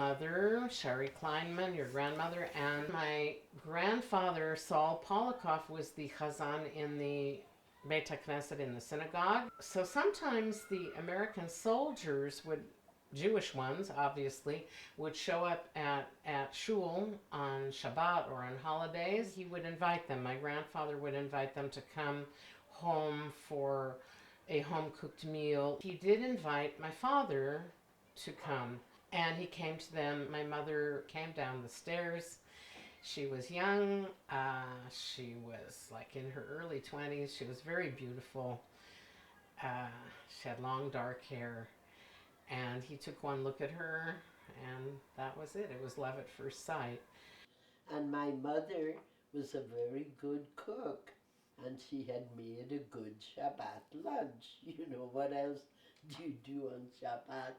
mother, Sherry Kleinman, your grandmother, and my grandfather, Saul Polikoff, was the chazan in the Beit HaKnesset, in the synagogue. So sometimes the American soldiers would, Jewish ones obviously, would show up at shul on Shabbat or on holidays. He would invite them. My grandfather would invite them to come home for a home-cooked meal. He did invite my father to come, and he came to them. My mother came down the stairs. She was young. She was like in her early 20s. She was very beautiful. She had long dark hair. And he took one look at her, and that was it. It was love at first sight. And my mother was a very good cook, and she had made a good Shabbat lunch. You know, what else do you do on Shabbat?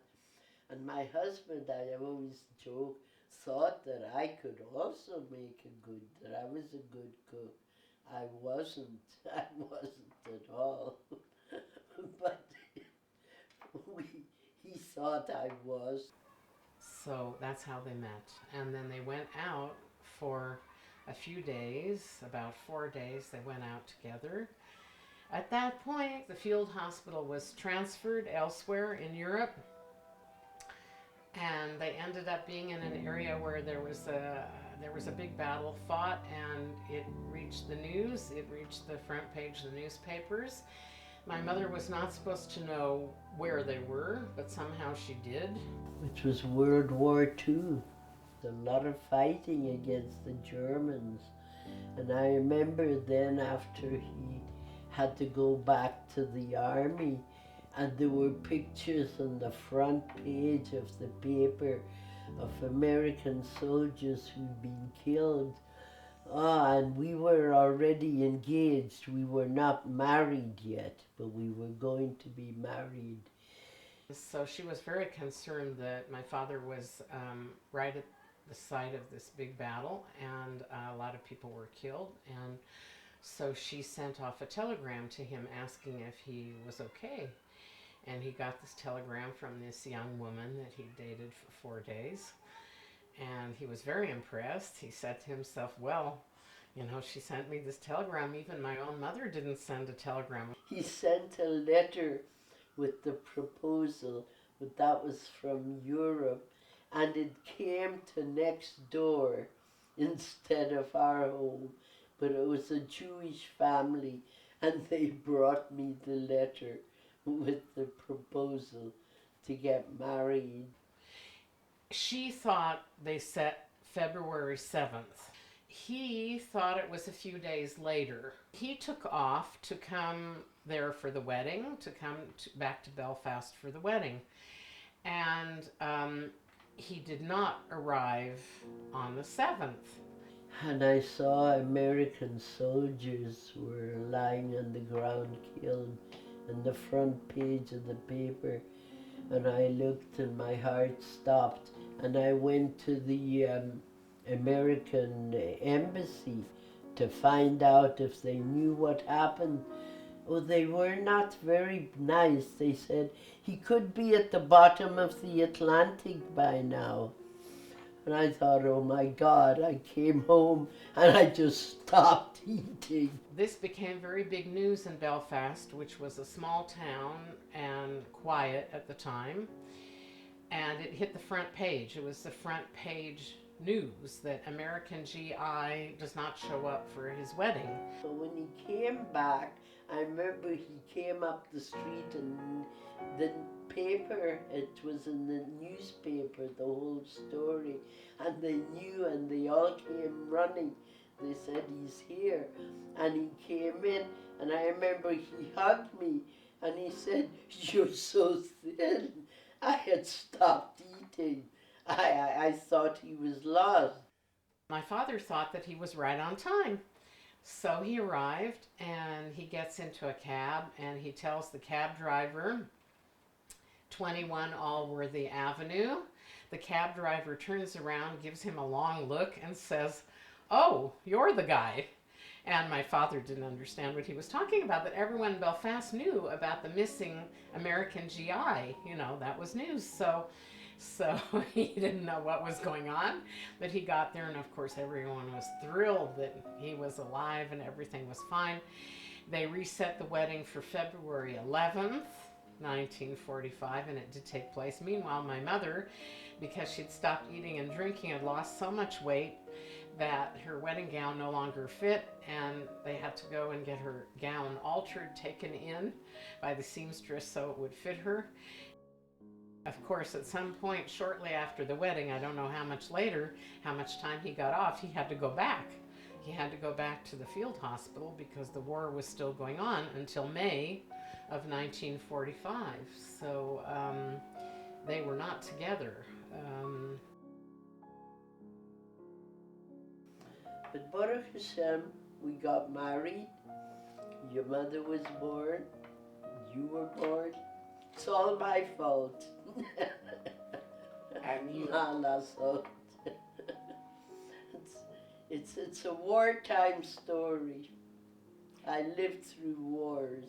And my husband, I always joke, thought that I could also make that I was a good cook. I wasn't at all. But he thought I was. So that's how they met. And then they went out for a few days, about 4 days, they went out together. At that point, the field hospital was transferred elsewhere in Europe, and they ended up being in an area where there was a big battle fought, and it reached the news, it reached the front page of the newspapers. My mother was not supposed to know where they were, but somehow she did. It was World War II. A lot of fighting against the Germans. And I remember then after he had to go back to the army, and there were pictures on the front page of the paper of American soldiers who'd been killed. And we were already engaged. We were not married yet, but we were going to be married. So she was very concerned that my father was right at the site of this big battle, and a lot of people were killed. And so she sent off a telegram to him asking if he was okay. And he got this telegram from this young woman that he dated for 4 days. And he was very impressed. He said to himself, well, you know, she sent me this telegram. Even my own mother didn't send a telegram. He sent a letter with the proposal, but that was from Europe. And it came to next door instead of our home. But it was a Jewish family, and they brought me the letter with the proposal to get married. She thought they set February 7th. He thought it was a few days later. He took off to come there for the wedding, to come back to Belfast for the wedding. And he did not arrive on the 7th. And I saw American soldiers were lying on the ground killed on the front page of the paper. And I looked and my heart stopped. And I went to the American embassy to find out if they knew what happened. Oh, they were not very nice. They said he could be at the bottom of the Atlantic by now. And I thought, oh my God, I came home and I just stopped eating. This became very big news in Belfast, which was a small town and quiet at the time. And it hit the front page. It was the front page news that American GI does not show up for his wedding. So when he came back, I remember he came up the street and the paper, it was in the newspaper, the whole story, and they knew and they all came running. They said, he's here. And he came in, and I remember he hugged me and he said, you're so thin. I had stopped eating. I thought he was lost. My father thought that he was right on time. So he arrived and he gets into a cab and he tells the cab driver, 21 Allworthy Avenue. The cab driver turns around, gives him a long look and says, oh, you're the guy. And my father didn't understand what he was talking about, but everyone in Belfast knew about the missing American GI. You know, that was news. So So he didn't know what was going on, but he got there, and of course everyone was thrilled that he was alive and everything was fine. They reset the wedding for February 11th, 1945, and it did take place. Meanwhile, my mother, because she'd stopped eating and drinking, had lost so much weight that her wedding gown no longer fit, and they had to go and get her gown altered, taken in by the seamstress so it would fit her. Of course, at some point shortly after the wedding, I don't know how much later, how much time he got off, he had to go back. He had to go back to the field hospital because the war was still going on until May of 1945. So they were not together. But Baruch Hashem, we got married. Your mother was born. You were born. It's all my fault. And you, it's a wartime story. I lived through wars.